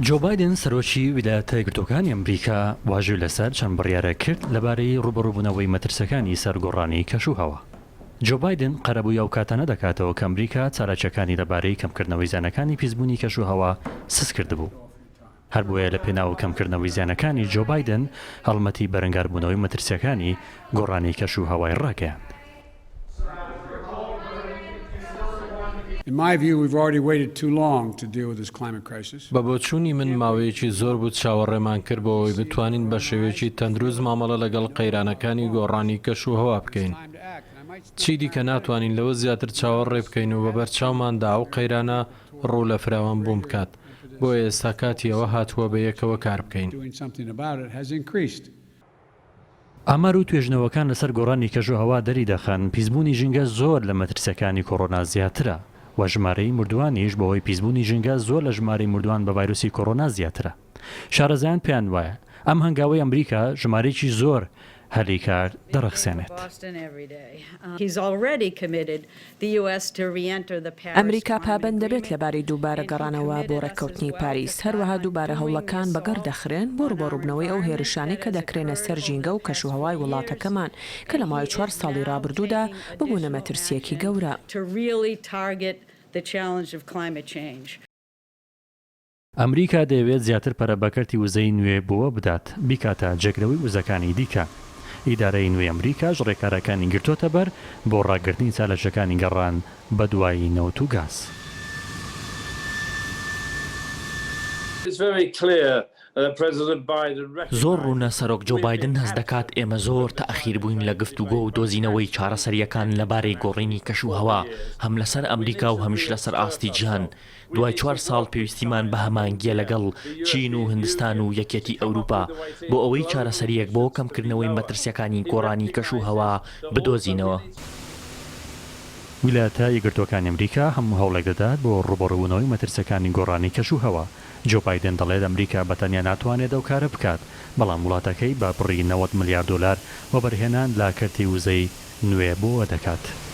جۆ بایدن سەرۆکی ویلایەتە یەکگرتووەکانی ئەمریکا واژووی لەسەر چەند بڕیارە کرد لەبارەی ڕوبەڕووبوونەوەی مەترسەکانی سەر گۆڕانی کەشوهەوا. جۆ بایدن قەرەبووی ئەو کاتانە دەکاتەوە کە ئەمریکا چارەچەکانی لەبارەی کەمکردنەوەی زیانەکانی پیسبوونی کەشوهەوا سس کردبوو. هەر بۆیە لە پێناو کەمکردنەوەی زیانەکانی جۆ بایدن هەڵمەتی بەرەنگاربوونەوەی مەترسیەکانی گۆڕانی کەشوهەوای ڕاگەیاند. In my view, we've already waited too long to deal with this climate crisis. بە بۆچوونی من ماوەیەکی زۆر بوو چاوەڕێمان کرد بۆەوەی بتوانین بە شێوەیەکی تەندروست مامەڵە لەگەڵ قەیرانەکانی گۆڕانی کەشوهەوا بکەین. چی دیکە ناتوانین لەوە زیاتر چاوەڕێ بکەین و بەبەرچاوماندا ئەو قەیرانە ڕوو لە فراوان بووم بکات. بۆیە ئێستا کاتی ئەوە هاتووە بە یەکەوە کار بکەین. ئامار و توێژنەوەکان لەسەر گۆڕانی کەشوهەوا دەری دەخەن پیسبوونی ژینگە زۆر لە مەترسیەکانی کۆڕۆنا زیاترە و ژمارەی مردوانیش بەهۆی پیسبوونی ژینگە زۆر لە ژمارەی مردوان بە ڤایرۆسی کۆڕۆنا زیاترە. شارەزایان پێیان وایە ئەم هەنگاوەی ئەمریکا ژمارەیەکی زۆر هەلی کار دەڕەخسێنێت. ئەمریکا پابەند دەبێت لەبارەی دووبارە گەڕانەوە بۆ ڕێککەوتنی پاریس، هەروەها دووبارە هەوڵەکان بەگەڕ دەخرێن بۆ ڕوبەڕووبنەوەی ئەو هێرشانەی کە دەکرێنە سەر ژینگە و کەشوهەوای وڵاتەکەمان کە لە ماوەی 4 ساڵی ڕابردوودا ببوونە مەترسیەکی گەورە. ئەمریکا دەیەوێت زیاتر پەرەبەکەرتی وزەی نوێ بۆوە بدات بیکاتە جێگرەوەی وزەکانی دیکە. ئیدارەی نوێی ئەمریکاش ڕێکارەکانی گرتوۆتە بەر بۆ ڕاگررتنی چالەشەکانی گەڕان بە دوایی نەوت و گاز. زۆر ڕوونە سەرۆک جۆ بایدن هەست دەکات ئێمە زۆر تەئەخیر بووین لە گفتوگۆ و دۆزینەوەی چارەسەریەکان لەبارەی گۆڕینی کەشوهەوا هەم لەسەر ئەمریکا و هەمیش لەسەر ئاستی جیهان. دوای 4 ساڵ پێویستیمان بە هەمانگیە لەگەڵ چین و هندستان و یەکێتی ئەوروپا بۆ ئەوەی چارەسەریەک بۆ کەمکردنەوەی مەترسیەکانی گۆڕانی کەشوهەوا بدۆزینەوە. ویلایەتە یەکگرتووەکانی ئەمریکا هەموو هەوڵێک دەدات بۆ ڕوبەڕووبوونەوەی مەترسیەکانی گۆڕانی کەشوهەوا. جۆ بایدن دەڵێت ئەمریکا بەتەنیا ناتوانێت ئەو کارە بکات، بەڵام وڵاتەکەی بە بڕی 90 ملیار دۆلار وەبەرهێنان لا کەرتی وزەی نوێ بۆ دەکات.